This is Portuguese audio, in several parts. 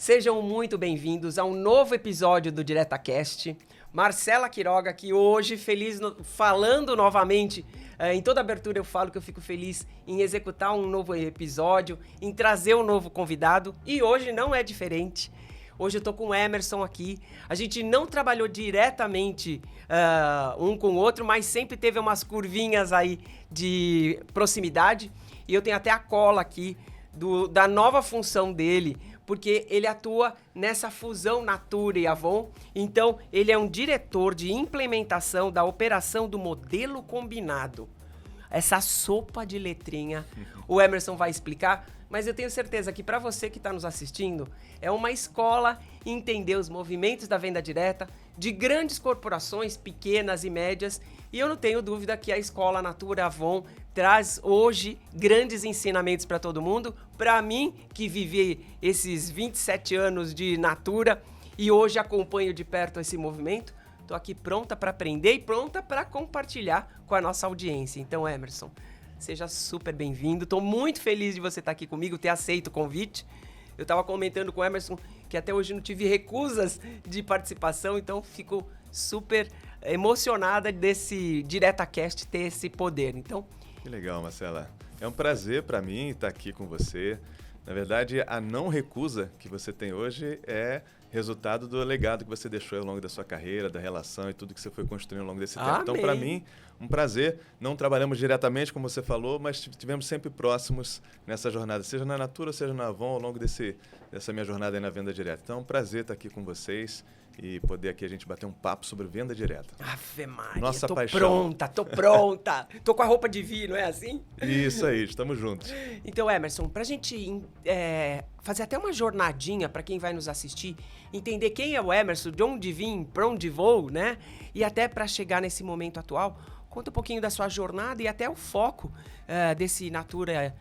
Sejam muito bem-vindos a um novo episódio do DiretaCast. Marcela Quiroga aqui hoje, falando novamente. Em toda abertura eu falo que eu fico feliz em executar um novo episódio, em trazer um novo convidado. E hoje não é diferente. Hoje eu tô com o Emerson aqui. A gente não trabalhou diretamente um com o outro, mas sempre teve umas curvinhas aí de proximidade. E eu tenho até a cola aqui da nova função dele, porque ele atua nessa fusão Natura e Avon. Então, ele é um diretor de implementação da operação do modelo combinado. Essa sopa de letrinha, o Emerson vai explicar, mas eu tenho certeza que para você que está nos assistindo, é uma escola entender os movimentos da venda direta de grandes corporações, pequenas e médias, e eu não tenho dúvida que a escola Natura Avon traz hoje grandes ensinamentos para todo mundo. Para mim, que vivi esses 27 anos de Natura e hoje acompanho de perto esse movimento, estou aqui pronta para aprender e pronta para compartilhar com a nossa audiência. Então, Emerson, seja super bem-vindo. Estou muito feliz de você estar aqui comigo, ter aceito o convite. Eu estava comentando com o Emerson que até hoje não tive recusas de participação, então fico super emocionada desse DiretaCast ter esse poder. Então, que legal, Marcela. É um prazer para mim estar aqui com você. Na verdade, a não recusa que você tem hoje é resultado do legado que você deixou ao longo da sua carreira, da relação e tudo que você foi construindo ao longo desse tempo. Então, para mim, um prazer. Não trabalhamos diretamente, como você falou, mas estivemos sempre próximos nessa jornada, seja na Natura, seja na Avon, ao longo dessa minha jornada aí na venda direta. Então, é um prazer estar aqui com vocês e poder aqui a gente bater um papo sobre venda direta. Ave Maria, nossa paixão. Tô pronta. Tô com a roupa de vir, não é assim? Isso aí, estamos juntos. Então, Emerson, pra gente fazer até uma jornadinha para quem vai nos assistir, entender quem é o Emerson, de onde vim, pra onde vou, né? E até para chegar nesse momento atual, conta um pouquinho da sua jornada e até o foco desse Natura,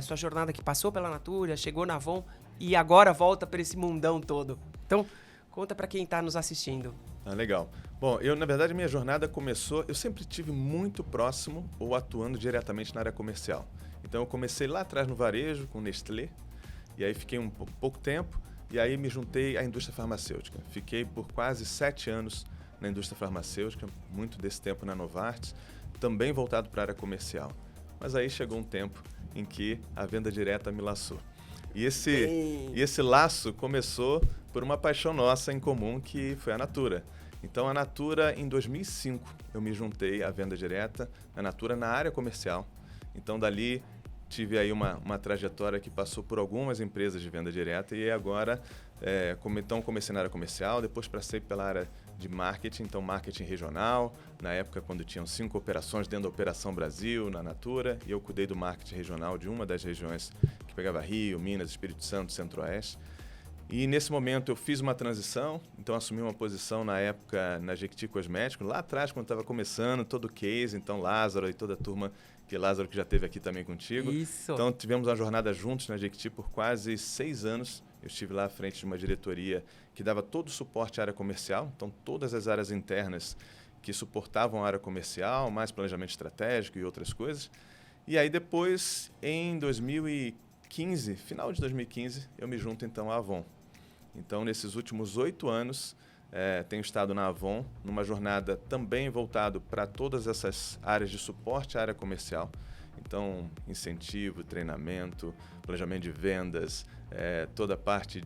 sua jornada que passou pela Natura, chegou na Avon e agora volta para esse mundão todo. Então, conta para quem está nos assistindo. Legal. Bom, na verdade, minha jornada começou... Eu sempre estive muito próximo ou atuando diretamente na área comercial. Então, eu comecei lá atrás no varejo, com Nestlé, e aí fiquei pouco tempo, e aí me juntei à indústria farmacêutica. Fiquei por quase 7 anos na indústria farmacêutica, muito desse tempo na Novartis, também voltado para a área comercial. Mas aí chegou um tempo em que a venda direta me laçou. E esse laço começou por uma paixão nossa em comum, que foi a Natura. Então, a Natura, em 2005, eu me juntei à venda direta, a Natura na área comercial. Então, dali, tive aí uma trajetória que passou por algumas empresas de venda direta e agora, então, comecei na área comercial, depois passei pela área de marketing, então marketing regional, na época quando tinham 5 operações dentro da Operação Brasil, na Natura, e eu cuidei do marketing regional de uma das regiões que pegava Rio, Minas, Espírito Santo, Centro-Oeste. E nesse momento eu fiz uma transição, então assumi uma posição na época na Jequiti Cosméticos, lá atrás quando estava começando todo o case, então Lázaro e toda a turma, Lázaro que já esteve aqui também contigo. Isso. Então tivemos uma jornada juntos na Jequiti por quase 6 anos. Eu estive lá à frente de uma diretoria que dava todo o suporte à área comercial, então todas as áreas internas que suportavam a área comercial, mais planejamento estratégico e outras coisas. E aí depois, em 2015, final de 2015, eu me junto então à Avon. Então, nesses últimos 8 anos, tenho estado na Avon, numa jornada também voltado para todas essas áreas de suporte à área comercial. Então, incentivo, treinamento, planejamento de vendas, toda a parte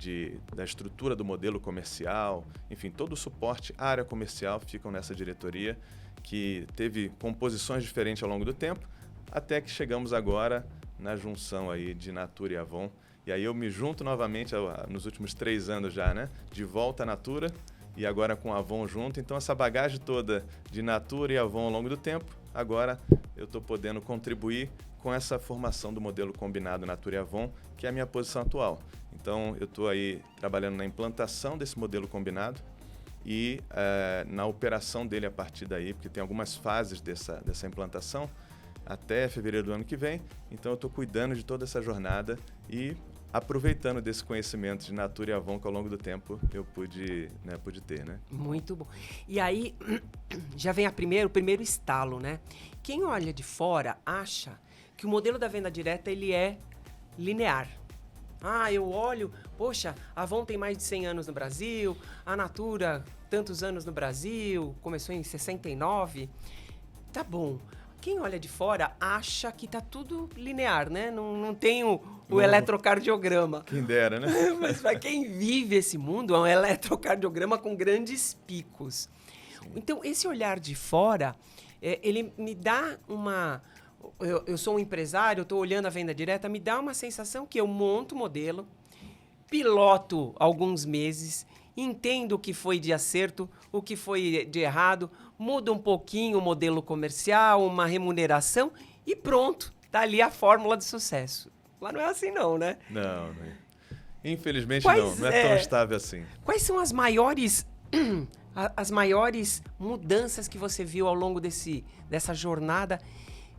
da estrutura do modelo comercial, enfim, todo o suporte à área comercial ficam nessa diretoria, que teve composições diferentes ao longo do tempo, até que chegamos agora na junção aí de Natura e Avon. E aí eu me junto novamente nos últimos 3 anos já, né? De volta à Natura e agora com a Avon junto. Então essa bagagem toda de Natura e Avon ao longo do tempo, agora eu estou podendo contribuir com essa formação do modelo combinado Natura e Avon, que é a minha posição atual. Então eu estou aí trabalhando na implantação desse modelo combinado e na operação dele a partir daí, porque tem algumas fases dessa implantação até fevereiro do ano que vem. Então eu estou cuidando de toda essa jornada e aproveitando desse conhecimento de Natura e Avon que ao longo do tempo eu pude ter, né? Muito bom. E aí, já vem o primeiro estalo, né? Quem olha de fora acha que o modelo da venda direta ele é linear. Eu olho, poxa, a Avon tem mais de 100 anos no Brasil, a Natura, tantos anos no Brasil, começou em 69. Tá bom. Quem olha de fora acha que tá tudo linear, né? Não tem o eletrocardiograma. Quem dera, né? Mas para quem vive esse mundo, é um eletrocardiograma com grandes picos. Sim. Então, esse olhar de fora, ele me dá uma... Eu sou um empresário, eu estou olhando a venda direta, me dá uma sensação que eu monto o modelo, piloto alguns meses, entendo o que foi de acerto, o que foi de errado, muda um pouquinho o modelo comercial, uma remuneração e pronto, tá ali a fórmula de sucesso. Lá não é assim não, né? Não. Infelizmente não é tão estável assim. Quais são as maiores mudanças que você viu ao longo dessa jornada?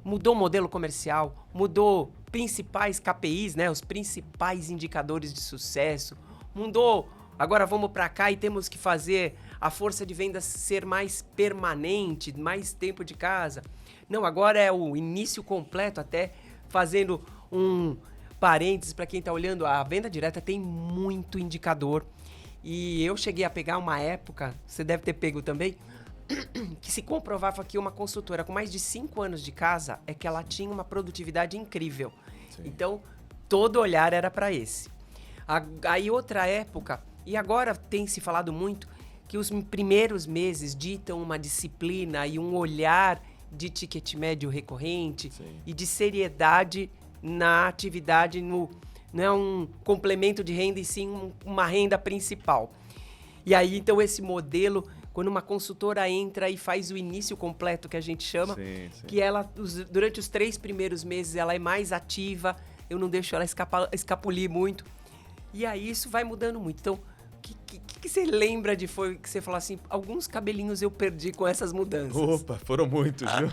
Mudou o modelo comercial, mudou principais KPIs, né? Os principais indicadores de sucesso, mudou. Agora vamos para cá e temos que fazer a força de vendas ser mais permanente, mais tempo de casa. Não, agora é o início completo, até fazendo um parênteses para quem está olhando, a venda direta tem muito indicador. E eu cheguei a pegar uma época, você deve ter pego também, que se comprovava que uma consultora com mais de 5 anos de casa é que ela tinha uma produtividade incrível. Sim. Então, todo olhar era para esse. Aí outra época, e agora tem se falado muito, que os primeiros meses ditam uma disciplina e um olhar de ticket médio recorrente. Sim. E de seriedade na atividade, não é um complemento de renda e sim uma renda principal. E aí, então, esse modelo... Quando uma consultora entra e faz o início completo, que a gente chama, sim. Que ela, durante os 3 primeiros meses, ela é mais ativa, eu não deixo ela escapulir muito. E aí isso vai mudando muito. Então, o que você lembra que você falou assim, alguns cabelinhos eu perdi com essas mudanças? Opa, foram muitos, viu?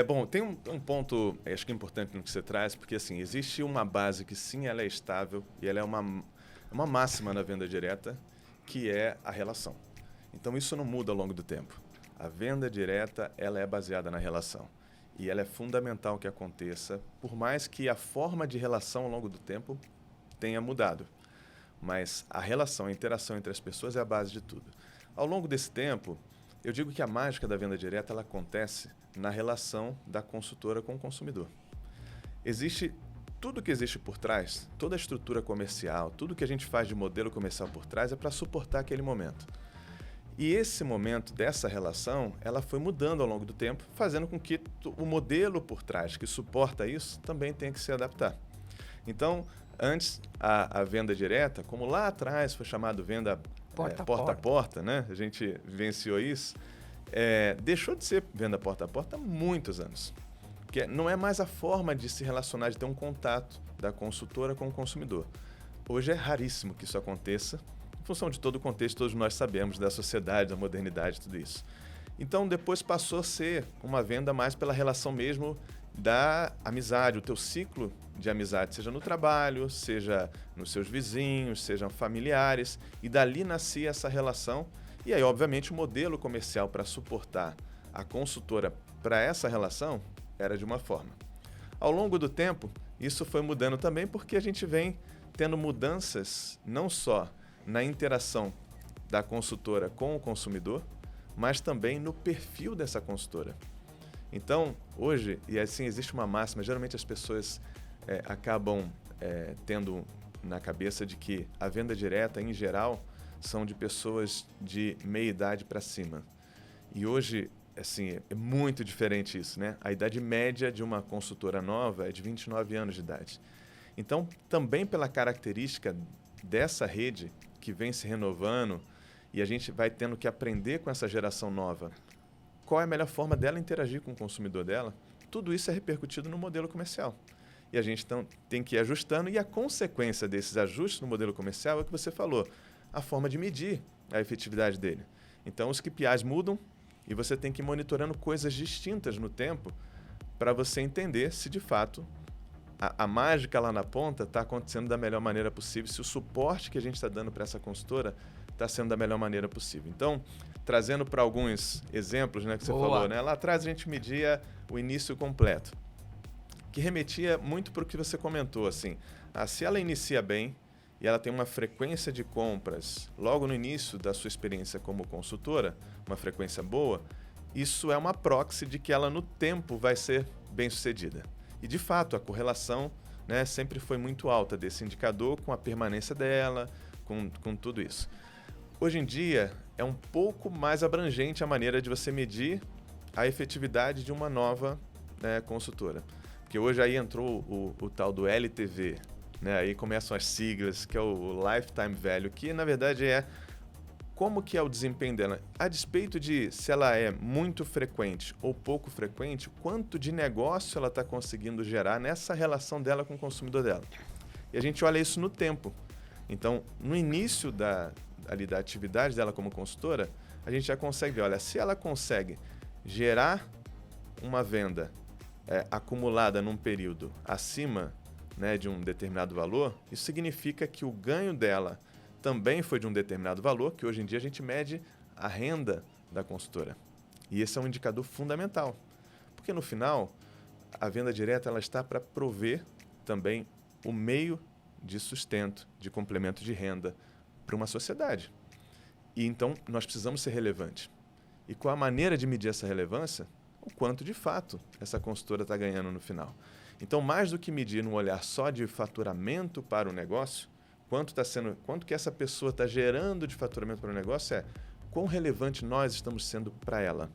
Bom, tem um ponto, acho que é importante no que você traz, porque assim, existe uma base que sim, ela é estável e ela é uma máxima na venda direta, que é a relação. Então, isso não muda ao longo do tempo. A venda direta, ela é baseada na relação. E ela é fundamental que aconteça, por mais que a forma de relação ao longo do tempo tenha mudado. Mas a relação, a interação entre as pessoas é a base de tudo. Ao longo desse tempo, eu digo que a mágica da venda direta, ela acontece na relação da consultora com o consumidor. Tudo que existe por trás, toda a estrutura comercial, tudo que a gente faz de modelo comercial por trás é para suportar aquele momento. E esse momento dessa relação, ela foi mudando ao longo do tempo, fazendo com que o modelo por trás que suporta isso também tenha que se adaptar. Então, antes, a venda direta, como lá atrás foi chamado venda porta a porta, né? A gente vivenciou isso, deixou de ser venda porta a porta há muitos anos. Porque não é mais a forma de se relacionar, de ter um contato da consultora com o consumidor. Hoje é raríssimo que isso aconteça, em função de todo o contexto, todos nós sabemos da sociedade, da modernidade, tudo isso. Então, depois passou a ser uma venda mais pela relação mesmo da amizade, o teu ciclo de amizade, seja no trabalho, seja nos seus vizinhos, sejam familiares, e dali nascia essa relação. E aí, obviamente, o modelo comercial para suportar a consultora para essa relação era de uma forma. Ao longo do tempo, isso foi mudando também porque a gente vem tendo mudanças não só na interação da consultora com o consumidor, mas também no perfil dessa consultora. Então, hoje, e assim existe uma máxima, geralmente as pessoas acabam tendo na cabeça de que a venda direta, em geral, são de pessoas de meia idade para cima. E hoje, assim, é muito diferente isso, né? A idade média de uma consultora nova é de 29 anos de idade. Então, também pela característica dessa rede que vem se renovando e a gente vai tendo que aprender com essa geração nova qual é a melhor forma dela interagir com o consumidor dela, tudo isso é repercutido no modelo comercial. E a gente tem que ir ajustando, e a consequência desses ajustes no modelo comercial é o que você falou, a forma de medir a efetividade dele. Então, os KPIs mudam e você tem que ir monitorando coisas distintas no tempo para você entender se, de fato, a mágica lá na ponta está acontecendo da melhor maneira possível, se o suporte que a gente está dando para essa consultora está sendo da melhor maneira possível. Então, trazendo para alguns exemplos, né, que você falou, né? Lá atrás a gente media o início completo. que remetia muito para o que você comentou, assim, se ela inicia bem e ela tem uma frequência de compras logo no início da sua experiência como consultora, uma frequência boa, isso é uma proxy de que ela no tempo vai ser bem-sucedida. E de fato, a correlação, né, sempre foi muito alta desse indicador com a permanência dela, com tudo isso. Hoje em dia, é um pouco mais abrangente a maneira de você medir a efetividade de uma nova, né, consultora. Porque hoje aí entrou o tal do LTV, né? Aí começam as siglas, que é o Lifetime Value, que na verdade é como que é o desempenho dela. A despeito de se ela é muito frequente ou pouco frequente, quanto de negócio ela está conseguindo gerar nessa relação dela com o consumidor dela. E a gente olha isso no tempo. Então, no início da atividade dela como consultora, a gente já consegue ver, olha, se ela consegue gerar uma venda acumulada num período acima, né, de um determinado valor, isso significa que o ganho dela também foi de um determinado valor, que hoje em dia a gente mede a renda da consultora. E esse é um indicador fundamental, porque no final, a venda direta ela está para prover também o meio de sustento, de complemento de renda para uma sociedade. E então nós precisamos ser relevantes. E qual a maneira de medir essa relevância? O quanto de fato essa consultora está ganhando no final. Então, mais do que medir num olhar só de faturamento para o negócio, quanto que essa pessoa está gerando de faturamento para o negócio quão relevante nós estamos sendo para ela.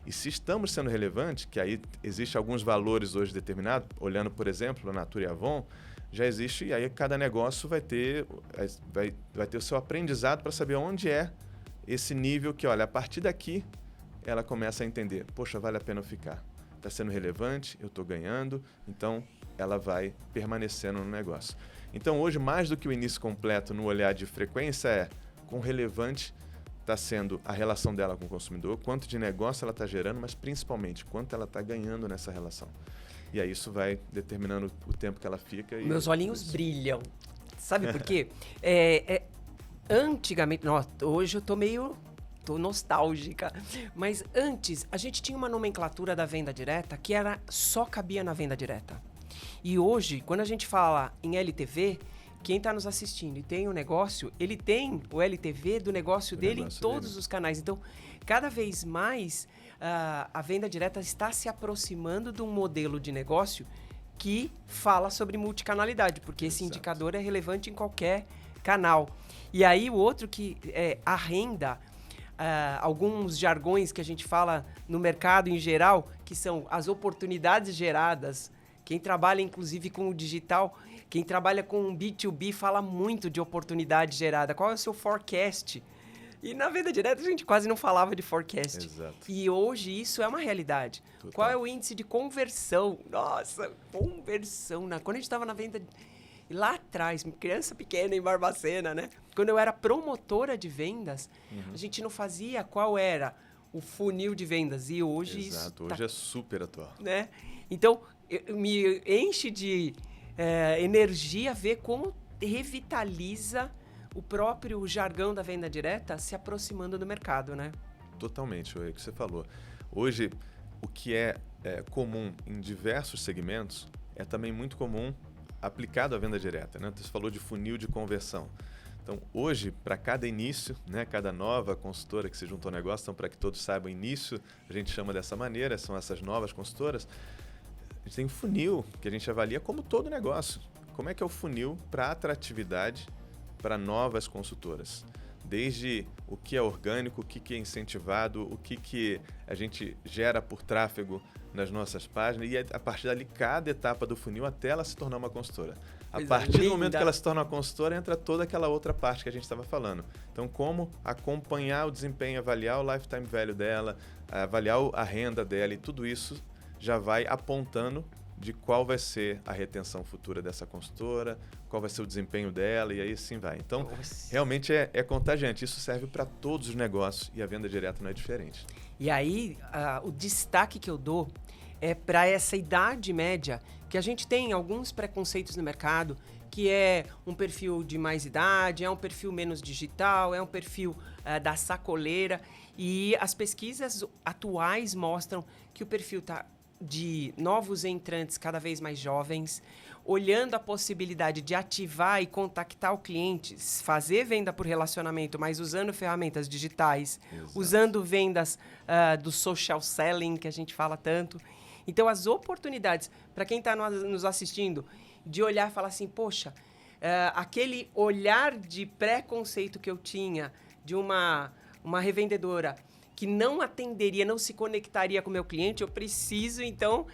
E se estamos sendo relevantes, que aí existem alguns valores hoje determinados, olhando, por exemplo, a Natura e a Avon, já existe, e aí cada negócio vai ter o seu aprendizado para saber onde é esse nível que, olha, a partir daqui ela começa a entender, poxa, vale a pena eu ficar. Está sendo relevante, eu estou ganhando, então ela vai permanecendo no negócio. Então hoje, mais do que o início completo no olhar de frequência, quão relevante está sendo a relação dela com o consumidor, quanto de negócio ela está gerando, mas principalmente quanto ela está ganhando nessa relação. E aí isso vai determinando o tempo que ela fica. Meus olhinhos brilham. Sabe por quê? Antigamente, nossa, hoje eu tô nostálgica, mas antes a gente tinha uma nomenclatura da venda direta que só cabia na venda direta. E hoje, quando a gente fala em LTV, quem está nos assistindo e tem um negócio, ele tem o LTV do negócio dele em todos os canais. Então, cada vez mais a venda direta está se aproximando de um modelo de negócio que fala sobre multicanalidade, porque esse indicador é relevante em qualquer canal. E aí o outro que é a renda, alguns jargões que a gente fala no mercado em geral, que são as oportunidades geradas. Quem trabalha, inclusive, com o digital, quem trabalha com B2B fala muito de oportunidade gerada. Qual é o seu forecast? E na venda direta a gente quase não falava de forecast. Exato. E hoje isso é uma realidade. Total. Qual é o índice de conversão? Nossa, conversão. Quando a gente estava na venda... Lá atrás, criança pequena em Barbacena, né? Quando eu era promotora de vendas, a gente não fazia qual era o funil de vendas. E hoje Exato, hoje é super atual. Né? Então, me enche de energia ver como revitaliza o próprio jargão da venda direta se aproximando do mercado, né? Totalmente, é o que você falou. Hoje, o que é comum em diversos segmentos é também muito comum aplicado à venda direta, né? Você falou de funil de conversão. Então, hoje, para cada início, né, cada nova consultora que se juntou ao negócio, então, para que todos saibam, início, a gente chama dessa maneira, são essas novas consultoras, a gente tem um funil que a gente avalia como todo negócio. Como é que é o funil para atratividade para novas consultoras? Desde o que é orgânico, o que é incentivado, o que a gente gera por tráfego nas nossas páginas e a partir dali cada etapa do funil até ela se tornar uma consultora. A partir do momento que ela se torna uma consultora, entra toda aquela outra parte que a gente estava falando. Então, como acompanhar o desempenho, avaliar o lifetime value dela, avaliar a renda dela e tudo isso já vai apontando de qual vai ser a retenção futura dessa consultora, qual vai ser o desempenho dela e aí assim vai. Então, realmente é contagiante. Isso serve para todos os negócios e a venda direta não é diferente. E aí, o destaque que eu dou é para essa idade média, que a gente tem alguns preconceitos no mercado, que é um perfil de mais idade, é um perfil menos digital, é um perfil da sacoleira. E as pesquisas atuais mostram que o perfil está de novos entrantes cada vez mais jovens, olhando a possibilidade de ativar e contactar o cliente, fazer venda por relacionamento, mas usando ferramentas digitais, usando vendas do social selling, que a gente fala tanto. Então, as oportunidades, para quem está nos assistindo, de olhar e falar assim, poxa, aquele olhar de preconceito que eu tinha de uma revendedora que não atenderia, não se conectaria com o meu cliente, eu preciso, então,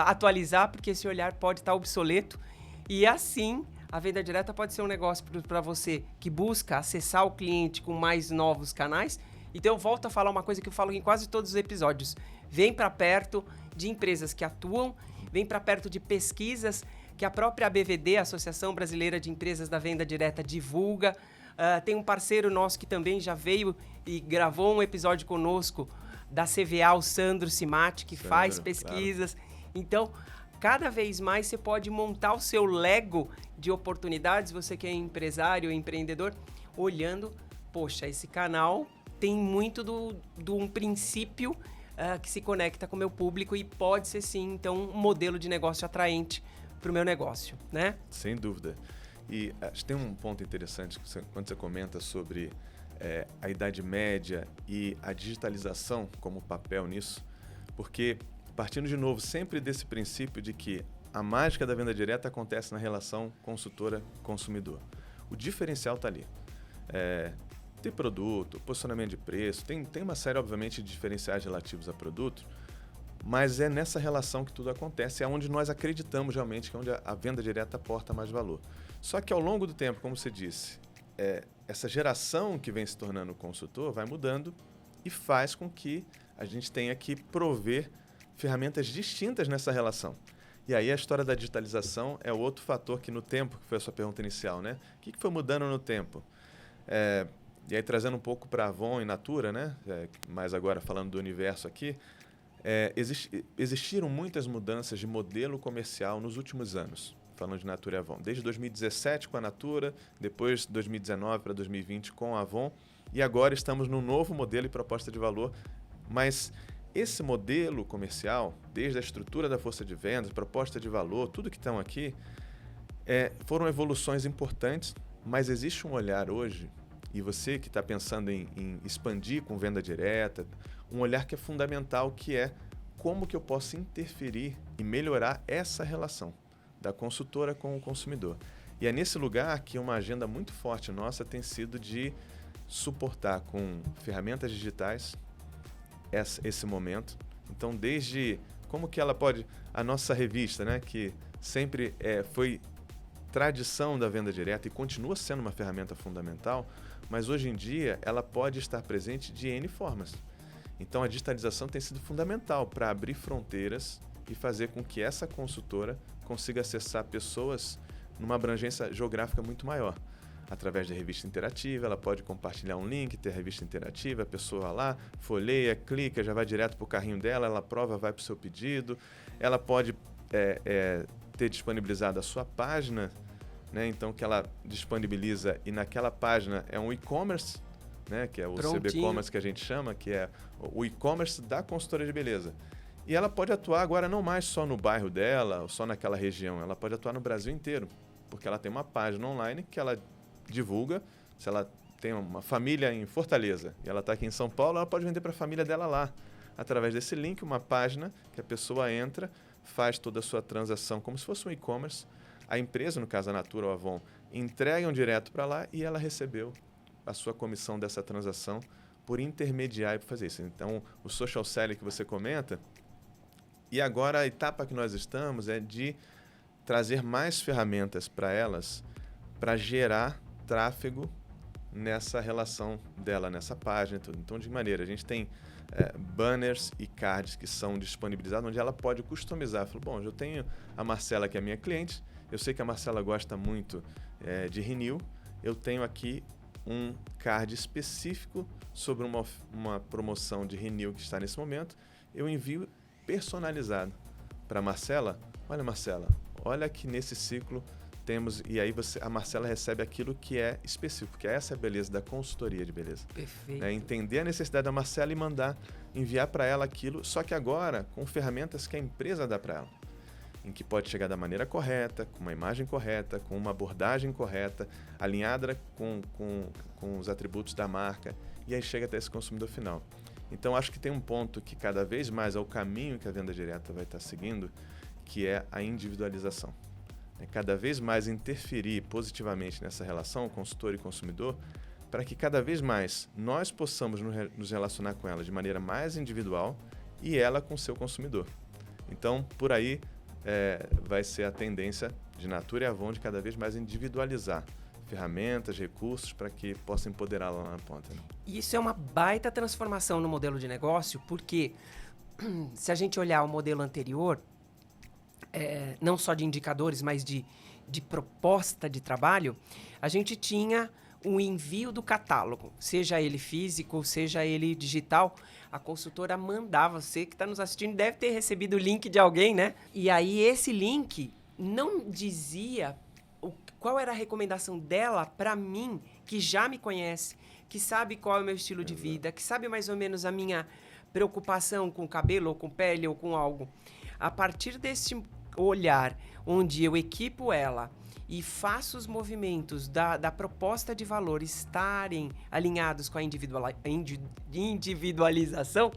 atualizar, porque esse olhar pode estar obsoleto. E assim, a venda direta pode ser um negócio para você que busca acessar o cliente com mais novos canais. Então, eu volto a falar uma coisa que eu falo em quase todos os episódios. Vem para perto de empresas que atuam, vem para perto de pesquisas que a própria ABVD, a Associação Brasileira de Empresas da Venda Direta, divulga. Tem um parceiro nosso que também já veio e gravou um episódio conosco, da CVA, o Sandro Cimati, que faz pesquisas. Claro. Então, cada vez mais você pode montar o seu Lego de oportunidades, você que é empresário, empreendedor, olhando, poxa, esse canal tem muito de um princípio que se conecta com o meu público e pode ser, sim, então, um modelo de negócio atraente para o meu negócio, né? Sem dúvida. E acho que tem um ponto interessante quando você comenta sobre a Idade Média e a digitalização como papel nisso, porque partindo de novo sempre desse princípio de que a mágica da venda direta acontece na relação consultora-consumidor. O diferencial está ali. Ter produto, posicionamento de preço, tem uma série, obviamente, de diferenciais relativos a produto, mas é nessa relação que tudo acontece, é onde nós acreditamos realmente que é onde a venda direta aporta mais valor. Só que ao longo do tempo, como você disse, essa geração que vem se tornando consultor vai mudando e faz com que a gente tenha que prover ferramentas distintas nessa relação. E aí a história da digitalização é outro fator que no tempo, que foi a sua pergunta inicial, né? O que foi mudando no tempo? E aí trazendo um pouco para Avon e Natura, né? Mas agora falando do universo aqui, existiram muitas mudanças de modelo comercial nos últimos anos, falando de Natura e Avon. Desde 2017 com a Natura, depois 2019 para 2020 com a Avon, e agora estamos num novo modelo e proposta de valor. Mas esse modelo comercial, desde a estrutura da força de vendas, proposta de valor, tudo que estão aqui, foram evoluções importantes, mas existe um olhar hoje, e você que está pensando em expandir com venda direta, um olhar que é fundamental, que é como que eu posso interferir e melhorar essa relação da consultora com o consumidor. E é nesse lugar que uma agenda muito forte nossa tem sido de suportar com ferramentas digitais esse momento. Então, desde como que ela pode... A nossa revista, né, que sempre foi tradição da venda direta e continua sendo uma ferramenta fundamental, mas hoje em dia ela pode estar presente de N formas. Então, a digitalização tem sido fundamental para abrir fronteiras e fazer com que essa consultora consiga acessar pessoas numa abrangência geográfica muito maior. Através da revista interativa, ela pode compartilhar um link, ter a revista interativa, a pessoa lá, folheia, clica, já vai direto para o carrinho dela, ela aprova, vai para o seu pedido. Ela pode ter disponibilizado a sua página, né? Então, que ela disponibiliza e naquela página é um e-commerce, né? Que é o CB-commerce que a gente chama, que é o e-commerce da consultora de beleza. E ela pode atuar agora não mais só no bairro dela, ou só naquela região, ela pode atuar no Brasil inteiro, porque ela tem uma página online que ela divulga. Se ela tem uma família em Fortaleza e ela está aqui em São Paulo, ela pode vender para a família dela lá, através desse link, uma página que a pessoa entra, faz toda a sua transação como se fosse um e-commerce. A empresa, no caso a Natura ou a Avon, entregam direto para lá e ela recebeu a sua comissão dessa transação por intermediar e por fazer isso. Então, o social selling que você comenta, e agora a etapa que nós estamos é de trazer mais ferramentas para elas para gerar tráfego nessa relação dela, nessa página. Tudo. Então, de que maneira? A gente tem banners e cards que são disponibilizados, onde ela pode customizar. Fala, bom, eu tenho a Marcela, que é minha cliente, eu sei que a Marcela gosta muito de Renew, eu tenho aqui um card específico sobre uma promoção de Renew que está nesse momento, eu envio personalizado para Marcela. Olha, Marcela, olha que nesse ciclo temos, e aí a Marcela recebe aquilo que é específico, porque essa é a beleza da consultoria de beleza. Perfeito. Entender a necessidade da Marcela e enviar para ela aquilo, só que agora com ferramentas que a empresa dá para ela, em que pode chegar da maneira correta, com uma imagem correta, com uma abordagem correta, alinhada com os atributos da marca, e aí chega até esse consumidor final. Então, acho que tem um ponto que cada vez mais é o caminho que a venda direta vai estar seguindo, que é a individualização. Cada vez mais interferir positivamente nessa relação consultor e consumidor, para que cada vez mais nós possamos nos relacionar com ela de maneira mais individual e ela com o seu consumidor. Então, por aí vai ser a tendência de Natura e Avon de cada vez mais individualizar ferramentas, recursos para que possa empoderá-la lá na ponta. Né? Isso é uma baita transformação no modelo de negócio, porque se a gente olhar o modelo anterior, não só de indicadores, mas de proposta de trabalho, a gente tinha o envio do catálogo, seja ele físico, seja ele digital, a consultora mandava, você que está nos assistindo deve ter recebido o link de alguém, né? E aí esse link não dizia qual era a recomendação dela para mim, que já me conhece, que sabe qual é o meu estilo de vida, que sabe mais ou menos a minha preocupação com cabelo, ou com pele, ou com algo. A partir desse olhar, onde eu equipo ela e faço os movimentos da proposta de valor estarem alinhados com a individualização,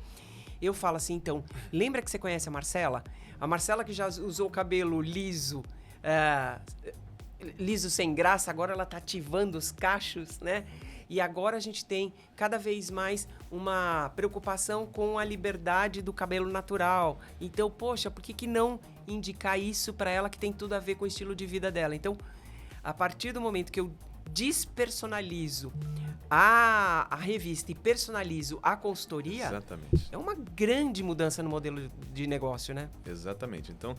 eu falo assim, então, lembra que você conhece a Marcela? A Marcela que já usou o cabelo liso, liso sem graça, agora ela está ativando os cachos, né? E agora a gente tem cada vez mais uma preocupação com a liberdade do cabelo natural. Então, poxa, por que não indicar isso para ela que tem tudo a ver com o estilo de vida dela? Então, a partir do momento que eu despersonalizo a revista e personalizo a consultoria, exatamente, é uma grande mudança no modelo de negócio, né? Exatamente. Então,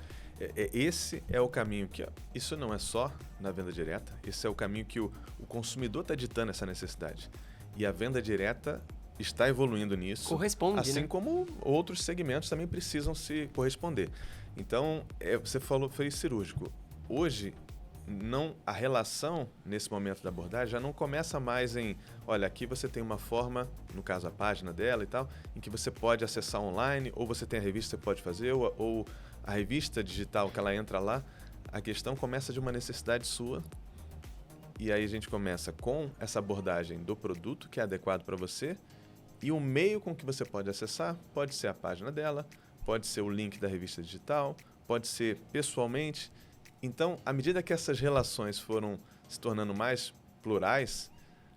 esse é o caminho que... Isso não é só na venda direta, esse é o caminho que o consumidor está ditando essa necessidade. E a venda direta está evoluindo nisso. Corresponde, assim, né? Como outros segmentos também precisam se corresponder. Então, você falou, foi cirúrgico. Hoje, a relação, nesse momento da abordagem, já não começa mais em, olha, aqui você tem uma forma, no caso a página dela e tal, em que você pode acessar online, ou você tem a revista que você pode fazer, ou a revista digital que ela entra lá. A questão começa de uma necessidade sua, e aí a gente começa com essa abordagem do produto que é adequado para você, e o meio com que você pode acessar pode ser a página dela, pode ser o link da revista digital, pode ser pessoalmente. Então, à medida que essas relações foram se tornando mais plurais,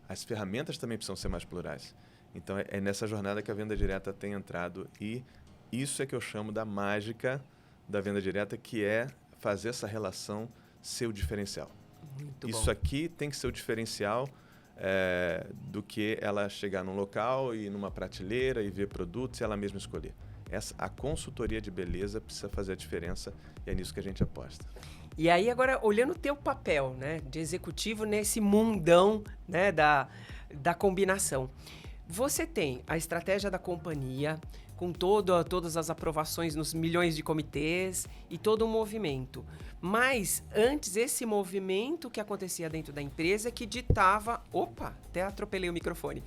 as ferramentas também precisam ser mais plurais. Então, é nessa jornada que a venda direta tem entrado, e isso é que eu chamo da mágica da venda direta, que é fazer essa relação ser o diferencial. Muito isso bom. Aqui tem que ser o diferencial do que ela chegar num local e numa prateleira e ver produtos e ela mesma escolher. A consultoria de beleza precisa fazer a diferença, e é nisso que a gente aposta. E aí, agora, olhando o teu papel, né, de executivo nesse mundão, né, da combinação. Você tem a estratégia da companhia, com todas as aprovações nos milhões de comitês e todo o movimento. Mas, antes, esse movimento que acontecia dentro da empresa que ditava... Opa, até atropelei o microfone.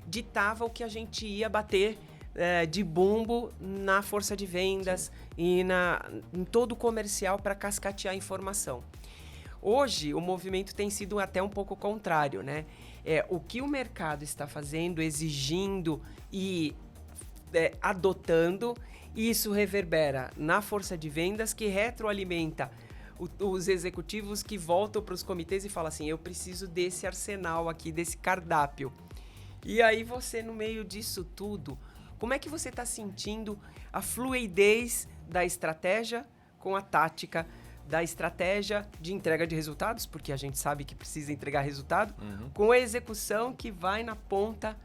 Ditava o que a gente ia bater de bumbo na força de vendas e em todo o comercial para cascatear a informação. Hoje, o movimento tem sido até um pouco contrário, né? O que o mercado está fazendo, exigindo e adotando, e isso reverbera na força de vendas, que retroalimenta os executivos que voltam para os comitês e falam assim, eu preciso desse arsenal aqui, desse cardápio. E aí você, no meio disso tudo, como é que você está sentindo a fluidez da estratégia com a tática, da estratégia de entrega de resultados, porque a gente sabe que precisa entregar resultado, com a execução que vai na ponta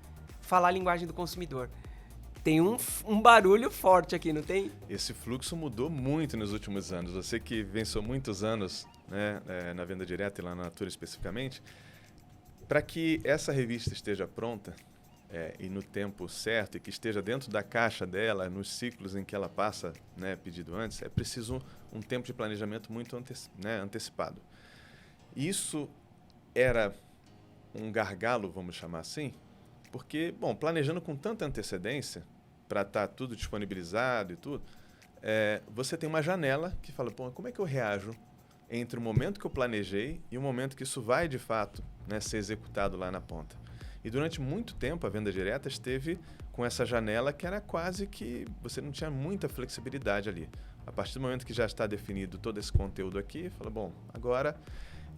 falar a linguagem do consumidor? Tem um barulho forte aqui, não tem? Esse fluxo mudou muito nos últimos anos. Você que venceu muitos anos, né, na venda direta e lá na Natura especificamente, para que essa revista esteja pronta, e no tempo certo, e que esteja dentro da caixa dela, nos ciclos em que ela passa, né, pedido antes, é preciso um tempo de planejamento muito antecipado. Isso era um gargalo, vamos chamar assim, porque, bom, planejando com tanta antecedência, para estar tudo disponibilizado e tudo, você tem uma janela que fala, pô, como é que eu reajo entre o momento que eu planejei e o momento que isso vai, de fato, né, ser executado lá na ponta. E durante muito tempo, a venda direta esteve com essa janela que era quase que você não tinha muita flexibilidade ali. A partir do momento que já está definido todo esse conteúdo aqui, fala, bom, agora...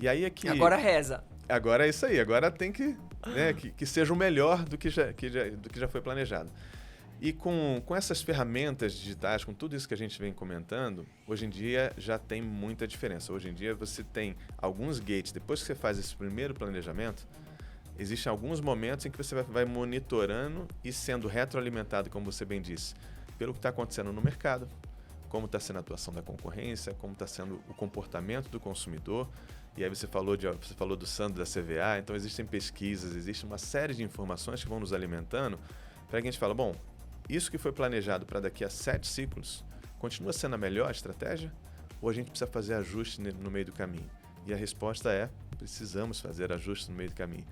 E aí é que... Agora reza. Agora é isso aí, agora tem que, né, que seja o melhor do que já foi planejado. E com essas ferramentas digitais, com tudo isso que a gente vem comentando, hoje em dia já tem muita diferença. Hoje em dia você tem alguns gates, depois que você faz esse primeiro planejamento, existem alguns momentos em que você vai monitorando e sendo retroalimentado, como você bem disse, pelo que está acontecendo no mercado, como está sendo a atuação da concorrência, como está sendo o comportamento do consumidor. E aí você falou do Sandro da CVA, então existem pesquisas, existe uma série de informações que vão nos alimentando para que a gente fale, bom, isso que foi planejado para daqui a 7 ciclos continua sendo a melhor estratégia? Ou a gente precisa fazer ajustes no meio do caminho? E a resposta é, precisamos fazer ajustes no meio do caminho.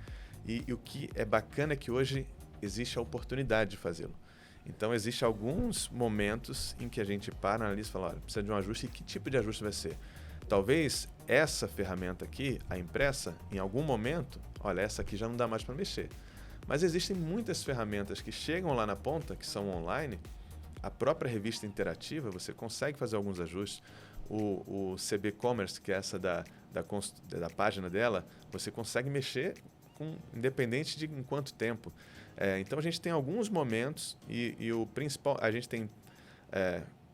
E o que é bacana é que hoje existe a oportunidade de fazê-lo. Então, existem alguns momentos em que a gente para, analisa e fala, olha, precisa de um ajuste, e que tipo de ajuste vai ser? Talvez essa ferramenta aqui, a impressa, em algum momento, olha, essa aqui já não dá mais para mexer. Mas existem muitas ferramentas que chegam lá na ponta, que são online. A própria revista interativa, você consegue fazer alguns ajustes. O CB Commerce, que é essa da página dela, você consegue mexer independente de em quanto tempo. Então, a gente tem alguns momentos e o principal, a gente tem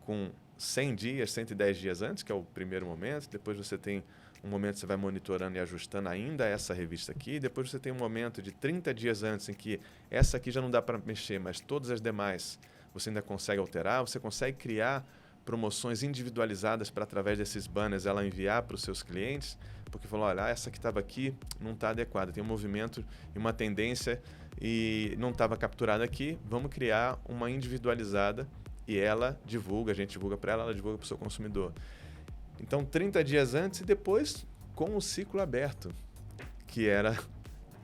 com 100 dias, 110 dias antes, que é o primeiro momento. Depois você tem um momento que você vai monitorando e ajustando ainda essa revista aqui. Depois você tem um momento de 30 dias antes em que essa aqui já não dá para mexer, mas todas as demais você ainda consegue alterar. Você consegue criar promoções individualizadas para, através desses banners, ela enviar para os seus clientes, porque falou, olha, essa que estava aqui não está adequada, tem um movimento e uma tendência e não estava capturada aqui, vamos criar uma individualizada e ela divulga, a gente divulga para ela, ela divulga para o seu consumidor. Então, 30 dias antes e depois com o ciclo aberto, que era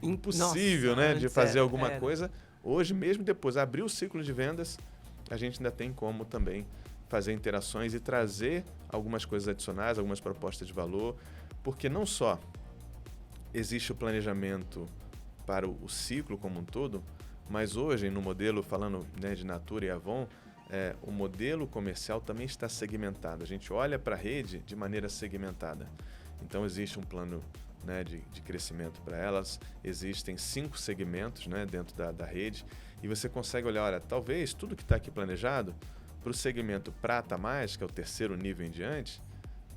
impossível, né, de fazer alguma coisa. Hoje, mesmo depois, abrir o ciclo de vendas, a gente ainda tem como também fazer interações e trazer algumas coisas adicionais, algumas propostas de valor, porque não só existe o planejamento para o ciclo como um todo, mas hoje, no modelo, falando, né, de Natura e Avon, o modelo comercial também está segmentado. A gente olha para a rede de maneira segmentada. Então, existe um plano, né, de crescimento para elas, existem 5 segmentos, né, dentro da rede, e você consegue olhar, olha, talvez tudo que está aqui planejado, para o segmento prata mais, que é o terceiro nível em diante,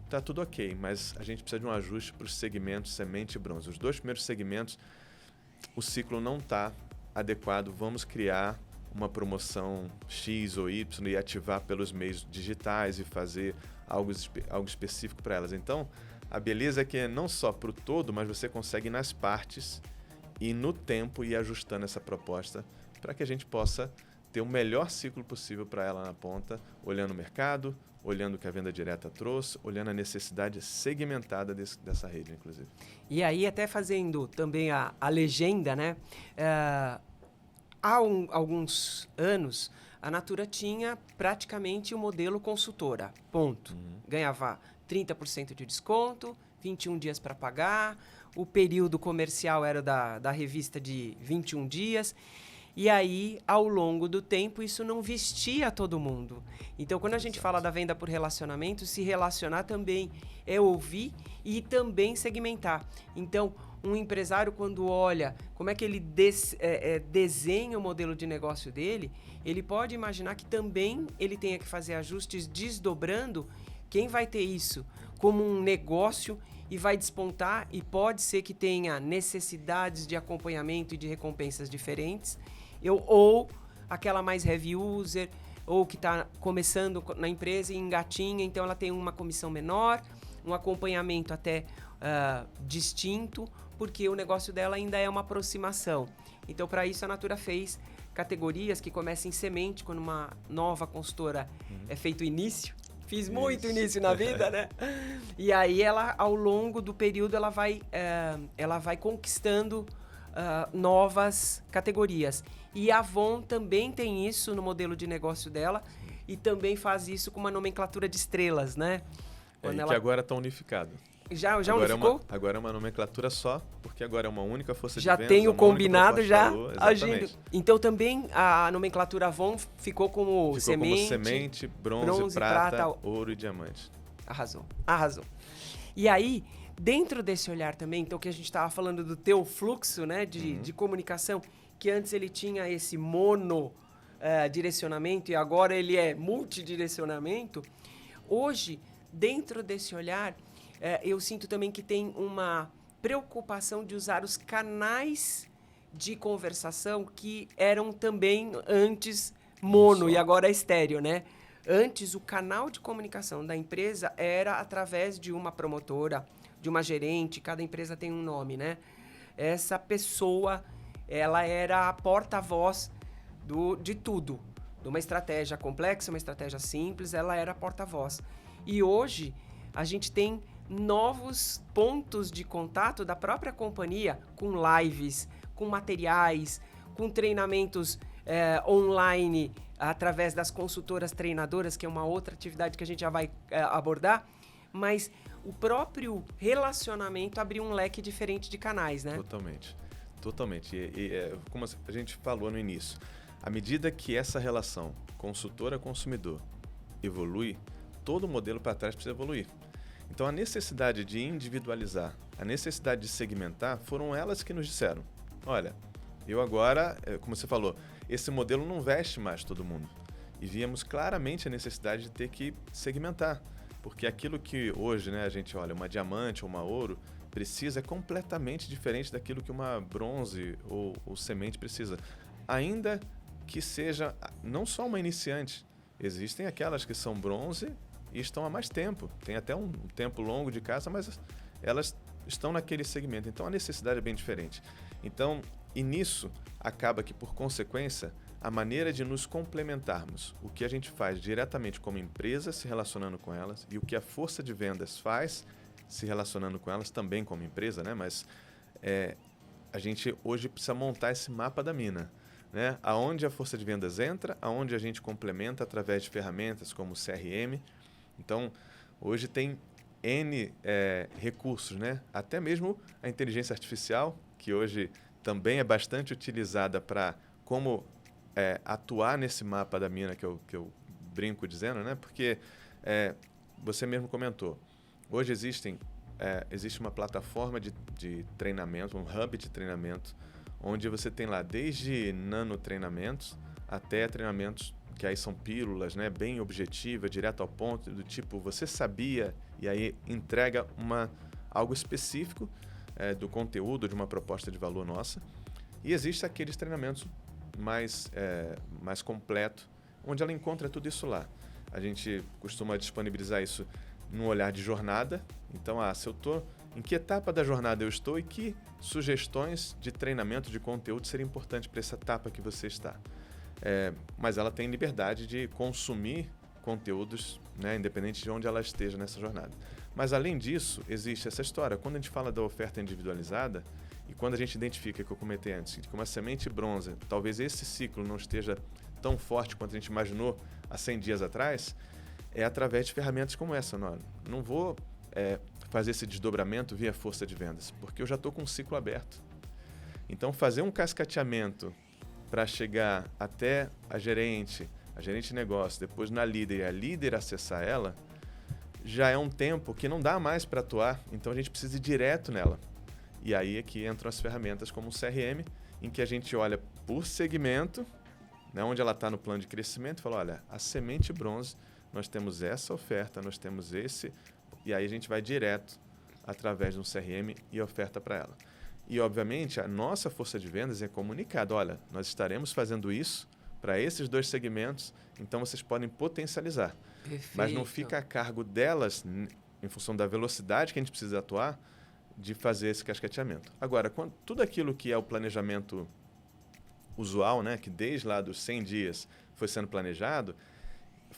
está tudo ok, mas a gente precisa de um ajuste para os segmentos semente e bronze. Os 2 primeiros segmentos, o ciclo não está adequado, vamos criar uma promoção X ou Y e ativar pelos meios digitais e fazer algo específico para elas. Então, a beleza é que é não só para o todo, mas você consegue nas partes e no tempo ir ajustando essa proposta para que a gente possa ter o melhor ciclo possível para ela na ponta, olhando o mercado, olhando o que a venda direta trouxe, olhando a necessidade segmentada dessa rede, inclusive. E aí, até fazendo também a legenda, né? Há alguns anos, a Natura tinha praticamente o modelo consultora, ponto. Ganhava 30% de desconto, 21 dias para pagar, o período comercial era da revista de 21 dias, e aí, ao longo do tempo, isso não vestia todo mundo. Então, quando a gente fala da venda por relacionamento, se relacionar também é ouvir e também segmentar. Então, um empresário, quando olha como é que ele desenha o modelo de negócio dele, ele pode imaginar que também ele tenha que fazer ajustes desdobrando quem vai ter isso como um negócio e vai despontar, e pode ser que tenha necessidades de acompanhamento e de recompensas diferentes, ou aquela mais heavy user, ou que está começando na empresa e engatinha, então ela tem uma comissão menor, um acompanhamento até distinto, porque o negócio dela ainda é uma aproximação. Então, para isso, a Natura fez categorias que começam em semente, quando uma nova consultora é feito o início, Fiz muito início na vida, né? E aí ela, ao longo do período, ela vai conquistando novas categorias. E a Avon também tem isso no modelo de negócio dela e também faz isso com uma nomenclatura de estrelas, né? Que agora está unificado. Já agora unificou? Agora é uma nomenclatura só, porque agora é uma única força de já vendas. Já tem o combinado já agindo. Então também a nomenclatura Avon ficou como semente, bronze, prata, ouro e diamante. Arrasou. E aí, dentro desse olhar também, então que a gente estava falando do teu fluxo, né, de comunicação, que antes ele tinha esse direcionamento e agora ele é multidirecionamento. Hoje, dentro desse olhar, eu sinto também que tem uma preocupação de usar os canais de conversação que eram também antes mono e agora estéreo, né? Antes, o canal de comunicação da empresa era através de uma promotora, de uma gerente, cada empresa tem um nome, né? Essa pessoa, ela era a porta-voz de tudo. De uma estratégia complexa, uma estratégia simples, ela era a porta-voz. E hoje, a gente tem novos pontos de contato da própria companhia com lives, com materiais, com treinamentos online através das consultoras treinadoras, que é uma outra atividade que a gente já vai abordar, mas o próprio relacionamento abriu um leque diferente de canais, né? Totalmente. E como a gente falou no início, à medida que essa relação consultora-consumidor evolui, todo o modelo para trás precisa evoluir. Então, a necessidade de individualizar, a necessidade de segmentar, foram elas que nos disseram, olha, eu agora, como você falou, esse modelo não veste mais todo mundo. E víamos claramente a necessidade de ter que segmentar, porque aquilo que hoje, né, a gente olha, uma diamante ou uma ouro, precisa é completamente diferente daquilo que uma bronze ou semente precisa. Ainda que seja não só uma iniciante, existem aquelas que são bronze e estão há mais tempo. Tem até um tempo longo de casa, mas elas estão naquele segmento. Então, a necessidade é bem diferente. Então, e nisso, acaba que, por consequência, a maneira de nos complementarmos, o que a gente faz diretamente como empresa, se relacionando com elas, e o que a força de vendas faz, se relacionando com elas, também como empresa, né? Mas a gente hoje precisa montar esse mapa da mina, né? Aonde a força de vendas entra, aonde a gente complementa através de ferramentas como o CRM. Então, hoje tem N recursos, né? Até mesmo a inteligência artificial, que hoje também é bastante utilizada para como atuar nesse mapa da mina que eu brinco dizendo, né? Porque você mesmo comentou, hoje existe uma plataforma de treinamento, um hub de treinamento, onde você tem lá desde nanotreinamentos até treinamentos que aí são pílulas, né, bem objetiva, direto ao ponto, do tipo, você sabia, e aí entrega algo específico do conteúdo, de uma proposta de valor nossa. E existe aqueles treinamentos mais completo, onde ela encontra tudo isso lá. A gente costuma disponibilizar isso num olhar de jornada. Então, em que etapa da jornada eu estou e que sugestões de treinamento, de conteúdo seriam importantes para essa etapa que você está. Mas ela tem liberdade de consumir conteúdos, né, independente de onde ela esteja nessa jornada. Mas, além disso, existe essa história. Quando a gente fala da oferta individualizada, e quando a gente identifica, que eu comentei antes, que uma semente bronze, talvez esse ciclo não esteja tão forte quanto a gente imaginou há 100 dias atrás, é através de ferramentas como essa. Não vou fazer esse desdobramento via força de vendas, porque eu já estou com um ciclo aberto. Então, fazer um cascateamento para chegar até a gerente de negócio, depois na líder e a líder acessar ela, já é um tempo que não dá mais para atuar, então a gente precisa ir direto nela. E aí é que entram as ferramentas como o CRM, em que a gente olha por segmento, né, onde ela está no plano de crescimento, e fala, olha, a semente bronze, nós temos essa oferta, nós temos esse, e aí a gente vai direto através de um CRM e oferta para ela. E, obviamente, a nossa força de vendas é comunicada. Olha, nós estaremos fazendo isso para esses 2 segmentos, então vocês podem potencializar. Perfeito. Mas não fica a cargo delas, em função da velocidade que a gente precisa atuar, de fazer esse cascateamento. Agora, tudo aquilo que é o planejamento usual, né, que desde lá dos 100 dias foi sendo planejado,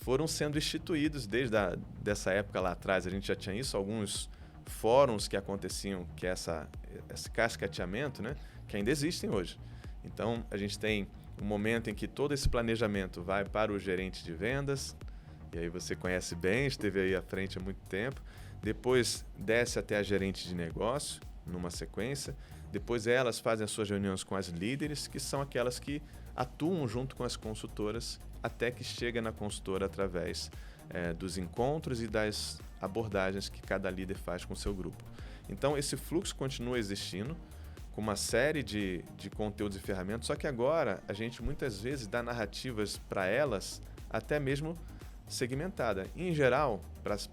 foram sendo instituídos dessa época lá atrás. A gente já tinha isso, alguns fóruns que aconteciam, que é esse cascateamento, né, que ainda existem hoje. Então, a gente tem um momento em que todo esse planejamento vai para o gerente de vendas, e aí você conhece bem, esteve aí à frente há muito tempo. Depois desce até a gerente de negócio, numa sequência. Depois elas fazem as suas reuniões com as líderes, que são aquelas que atuam junto com as consultoras, até que chega na consultora através dos encontros e das abordagens que cada líder faz com o seu grupo. Então, esse fluxo continua existindo, com uma série de conteúdos e ferramentas, só que agora a gente muitas vezes dá narrativas para elas, até mesmo segmentada. Em geral,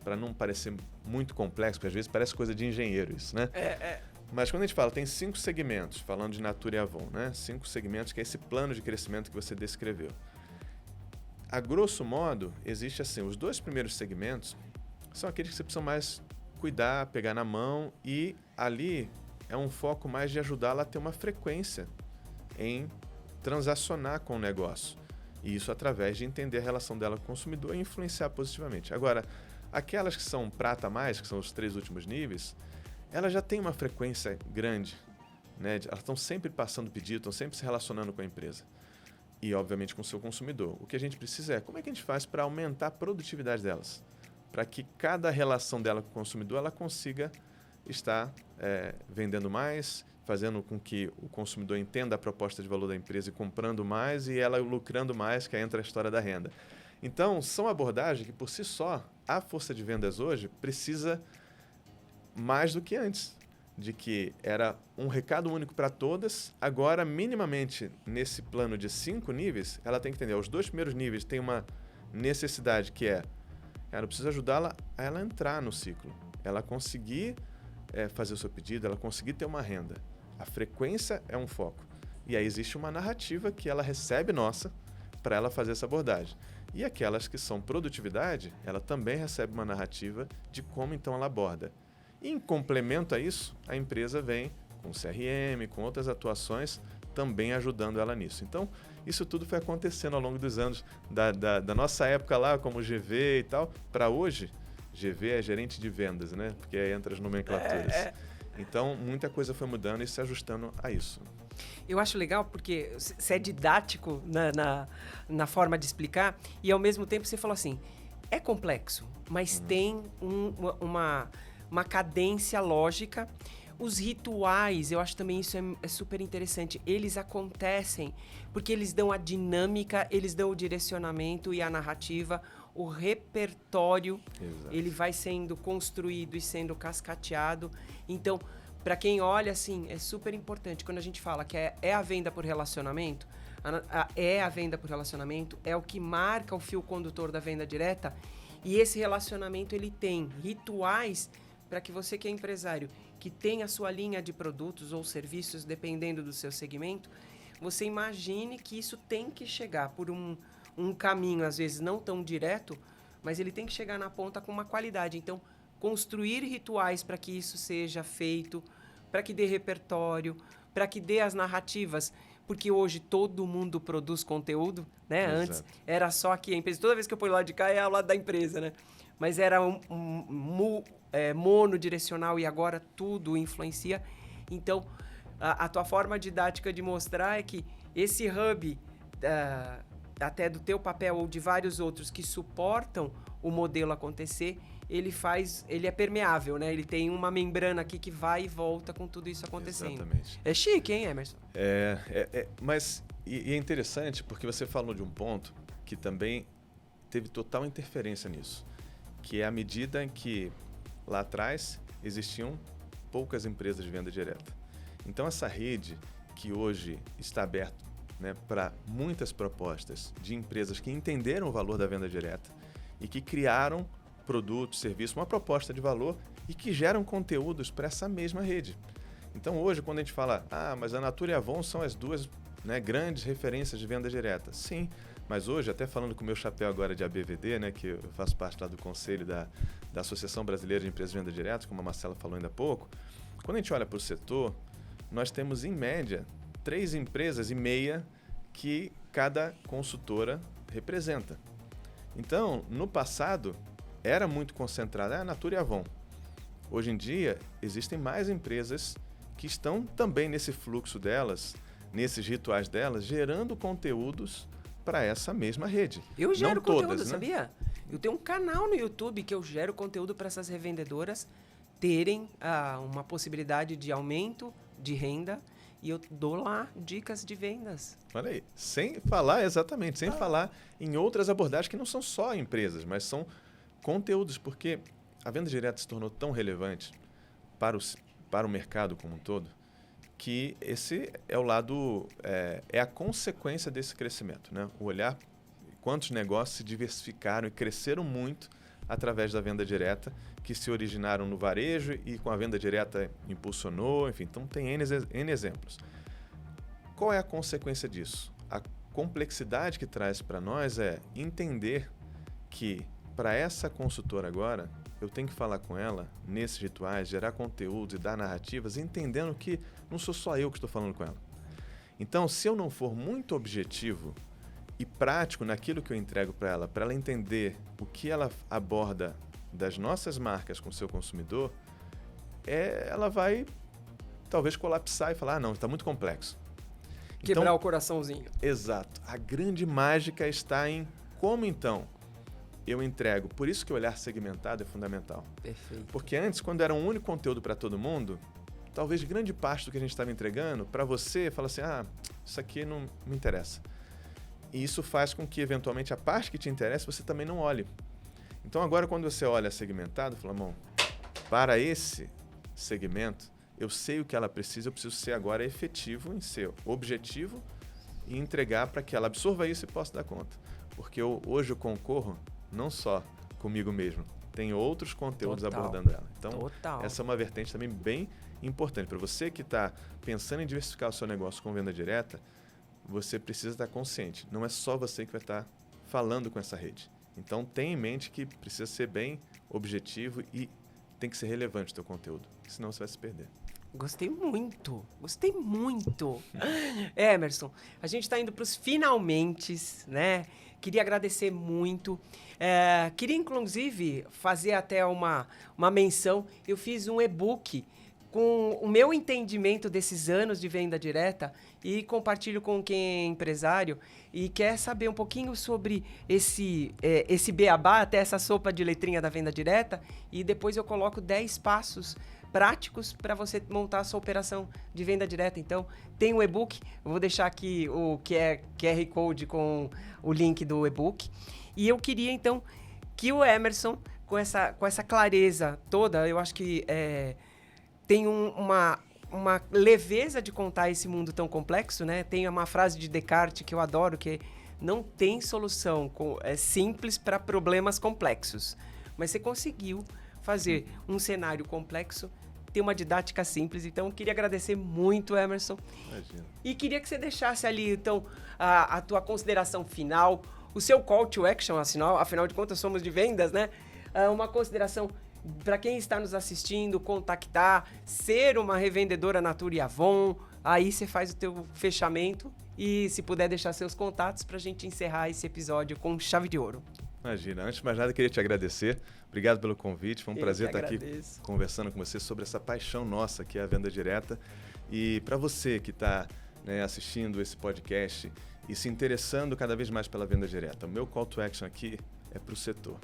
para não parecer muito complexo, porque às vezes parece coisa de engenheiro isso, né? Mas quando a gente fala, tem 5 segmentos, falando de Natura e Avon, né? 5 segmentos, que é esse plano de crescimento que você descreveu. A grosso modo, existe assim, os 2 primeiros segmentos são aqueles que você precisa mais cuidar, pegar na mão, e ali é um foco mais de ajudá-la a ter uma frequência em transacionar com o negócio. E isso através de entender a relação dela com o consumidor e influenciar positivamente. Agora, aquelas que são prata mais, que são os 3 últimos níveis, elas já têm uma frequência grande, né? Elas estão sempre passando pedido, estão sempre se relacionando com a empresa. E, obviamente, com o seu consumidor. O que a gente precisa como é que a gente faz para aumentar a produtividade delas? Para que cada relação dela com o consumidor, ela consiga estar vendendo mais, fazendo com que o consumidor entenda a proposta de valor da empresa e comprando mais, e ela lucrando mais, que aí entra a história da renda. Então, são abordagens que, por si só, a força de vendas hoje precisa mais do que antes, de que era um recado único para todas. Agora, minimamente, nesse plano de 5 níveis, ela tem que entender, os 2 primeiros níveis tem uma necessidade que eu preciso ajudá-la a ela entrar no ciclo, ela conseguir fazer o seu pedido, ela conseguir ter uma renda. A frequência é um foco. E aí existe uma narrativa que ela recebe nossa para ela fazer essa abordagem. E aquelas que são produtividade, ela também recebe uma narrativa de como então ela aborda. E em complemento a isso, a empresa vem com CRM, com outras atuações, também ajudando ela nisso. Então, isso tudo foi acontecendo ao longo dos anos, da nossa época lá, como GV e tal, para hoje. GV é gerente de vendas, né? Porque aí entra as nomenclaturas. Então, muita coisa foi mudando e se ajustando a isso. Eu acho legal porque você é didático na forma de explicar e, ao mesmo tempo, você falou assim, é complexo, mas tem uma cadência lógica. Os rituais, eu acho também isso é super interessante. Eles acontecem porque eles dão a dinâmica, eles dão o direcionamento e a narrativa, o repertório. Exato. Ele vai sendo construído e sendo cascateado. Então, para quem olha, assim, é super importante. Quando a gente fala que é a venda por relacionamento, a venda por relacionamento, é o que marca o fio condutor da venda direta. E esse relacionamento, ele tem rituais para que você que é empresário, que tem a sua linha de produtos ou serviços, dependendo do seu segmento, você imagine que isso tem que chegar por um caminho, às vezes, não tão direto, mas ele tem que chegar na ponta com uma qualidade. Então, construir rituais para que isso seja feito, para que dê repertório, para que dê as narrativas, porque hoje todo mundo produz conteúdo, né? Exato. Antes era só aqui a empresa. Toda vez que eu ponho lá de cá é ao lado da empresa, né? Mas era monodirecional e agora tudo influencia. Então, a tua forma didática de mostrar é que esse hub, até do teu papel ou de vários outros que suportam o modelo acontecer, ele é permeável, né? Ele tem uma membrana aqui que vai e volta com tudo isso acontecendo. Exatamente. É chique, hein, Emerson? Mas é interessante porque você falou de um ponto que também teve total interferência nisso, que é a medida em que lá atrás existiam poucas empresas de venda direta. Então essa rede que hoje está aberta, né, para muitas propostas de empresas que entenderam o valor da venda direta e que criaram produto, serviço, uma proposta de valor e que geram conteúdos para essa mesma rede. Então hoje, quando a gente fala, mas a Natura e a Avon são as 2, né, grandes referências de venda direta. Sim, mas hoje, até falando com o meu chapéu agora de ABVD, né, que eu faço parte lá do conselho da Associação Brasileira de Empresas de Venda Direta, como a Marcela falou ainda há pouco, quando a gente olha para o setor, nós temos, em média, 3,5 empresas que cada consultora representa. Então, no passado, era muito concentrada a Natura e a Avon. Hoje em dia, existem mais empresas que estão também nesse fluxo delas, nesses rituais delas, gerando conteúdos para essa mesma rede. Eu gero Não conteúdo, todas, né? sabia? Eu tenho um canal no YouTube que eu gero conteúdo para essas revendedoras terem uma possibilidade de aumento de renda e eu dou lá dicas de vendas. Olha aí, sem falar falar em outras abordagens que não são só empresas, mas são conteúdos, porque a venda direta se tornou tão relevante para o mercado como um todo, que esse é o lado, é a consequência desse crescimento, né? O olhar quantos negócios se diversificaram e cresceram muito através da venda direta, que se originaram no varejo e com a venda direta impulsionou, enfim, então tem N exemplos. Qual é a consequência disso? A complexidade que traz para nós é entender que para essa consultora agora, eu tenho que falar com ela nesses rituais, gerar conteúdos e dar narrativas, entendendo que não sou só eu que estou falando com ela. Então, se eu não for muito objetivo e prático naquilo que eu entrego para ela entender o que ela aborda das nossas marcas com o seu consumidor, ela vai talvez colapsar e falar, não, está muito complexo. Quebrar então, o coraçãozinho. Exato. A grande mágica está em como então eu entrego. Por isso que o olhar segmentado é fundamental. Perfeito. Porque antes, quando era um único conteúdo para todo mundo, talvez grande parte do que a gente estava entregando, para você, fala assim, isso aqui não me interessa. E isso faz com que, eventualmente, a parte que te interessa, você também não olhe. Então, agora, quando você olha segmentado, fala, bom, para esse segmento, eu sei o que ela precisa, eu preciso ser agora efetivo em ser objetivo e entregar para que ela absorva isso e possa dar conta. Porque hoje eu concorro não só comigo mesmo, tem outros conteúdos abordando ela. Então, essa é uma vertente também bem importante. Para você que está pensando em diversificar o seu negócio com venda direta, você precisa estar consciente. Não é só você que vai estar falando com essa rede. Então, tenha em mente que precisa ser bem objetivo e tem que ser relevante o teu conteúdo, senão você vai se perder. Gostei muito. Emerson, a gente está indo para os finalmentes, né? Queria agradecer muito. Queria, inclusive, fazer até uma menção. Eu fiz um e-book com o meu entendimento desses anos de venda direta e compartilho com quem é empresário e quer saber um pouquinho sobre esse beabá, até essa sopa de letrinha da venda direta, e depois eu coloco 10 passos práticos para você montar a sua operação de venda direta. Então, tem um e-book, eu vou deixar aqui o QR Code com o link do e-book. E eu queria, então, que o Emerson, com essa clareza toda, eu acho que tem uma leveza de contar esse mundo tão complexo, né? Tem uma frase de Descartes que eu adoro, que não tem solução simples para problemas complexos. Mas você conseguiu fazer um cenário complexo, ter uma didática simples. Então, eu queria agradecer muito, Emerson. Imagina. E queria que você deixasse ali, então, a tua consideração final, o seu call to action, afinal de contas, somos de vendas, né? Uma consideração para quem está nos assistindo, contactar, ser uma revendedora Natura e Avon. Aí você faz o teu fechamento e, se puder, deixar seus contatos para a gente encerrar esse episódio com chave de ouro. Imagina. Antes de mais nada, eu queria te agradecer. Obrigado pelo convite. Foi um prazer estar aqui conversando com você sobre essa paixão nossa, que é a venda direta. E para você que está assistindo esse podcast e se interessando cada vez mais pela venda direta, o meu call to action aqui é para o setor.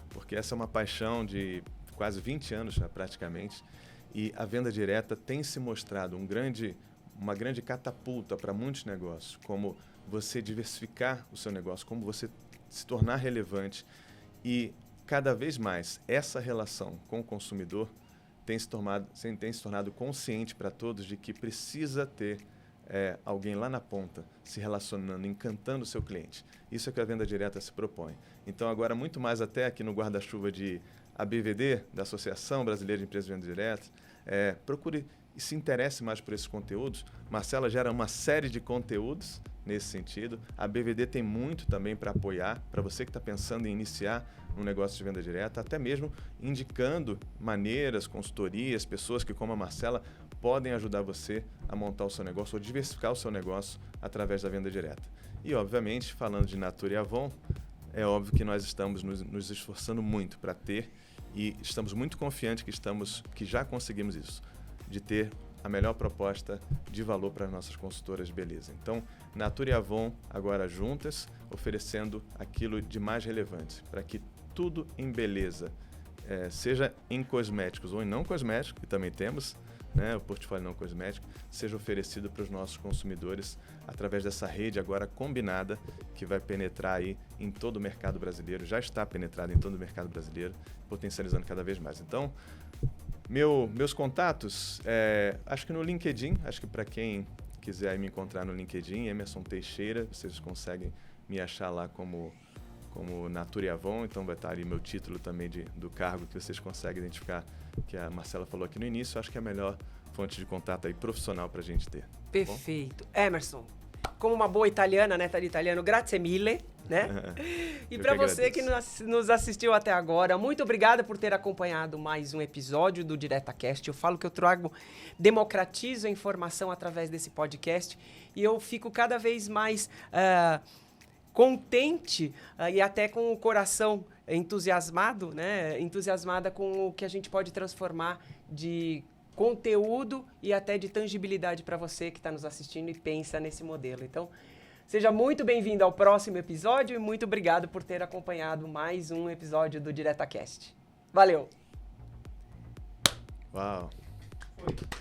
Porque essa é uma paixão de quase 20 anos já, praticamente. E a venda direta tem se mostrado uma grande catapulta para muitos negócios. Como você diversificar o seu negócio, como você se tornar relevante. E cada vez mais essa relação com o consumidor tem se tornado consciente para todos de que precisa ter alguém lá na ponta se relacionando, encantando o seu cliente. Isso é que a venda direta se propõe. Então, agora, muito mais até aqui no guarda-chuva de ABVD, da Associação Brasileira de Empresas de Venda Direta, procure e se interesse mais por esses conteúdos. Marcela gera uma série de conteúdos nesse sentido. A BVD tem muito também para apoiar, para você que está pensando em iniciar um negócio de venda direta, até mesmo indicando maneiras, consultorias, pessoas que, como a Marcela, podem ajudar você a montar o seu negócio ou diversificar o seu negócio através da venda direta. E, obviamente, falando de Natura e Avon, é óbvio que nós estamos nos esforçando muito para ter, e estamos muito confiantes que já conseguimos isso, de ter a melhor proposta de valor para as nossas consultoras de beleza. Então, Natura e Avon agora juntas, oferecendo aquilo de mais relevante, para que tudo em beleza, seja em cosméticos ou em não cosméticos, que também temos, né, o portfólio não cosmético, seja oferecido para os nossos consumidores através dessa rede agora combinada, que vai penetrar aí em todo o mercado brasileiro, já está penetrada em todo o mercado brasileiro, potencializando cada vez mais. Então, meus contatos, acho que no LinkedIn, acho que para quem quiser me encontrar no LinkedIn, Emerson Teixeira, vocês conseguem me achar lá como Natura e Avon, então vai estar ali meu título também do cargo que vocês conseguem identificar, que a Marcela falou aqui no início. Acho que é a melhor fonte de contato aí profissional para a gente ter. Perfeito. Emerson, como uma boa italiana, neta de italiano, grazie mille, né? E para você que nos assistiu até agora, muito obrigado por ter acompanhado mais um episódio do DiretaCast. Eu falo que eu democratizo a informação através desse podcast e eu fico cada vez mais contente e até com o coração entusiasmado, né? Entusiasmada com o que a gente pode transformar de conteúdo e até de tangibilidade para você que está nos assistindo e pensa nesse modelo. Então, seja muito bem-vindo ao próximo episódio e muito obrigado por ter acompanhado mais um episódio do DiretaCast. Valeu! Uau! Foi.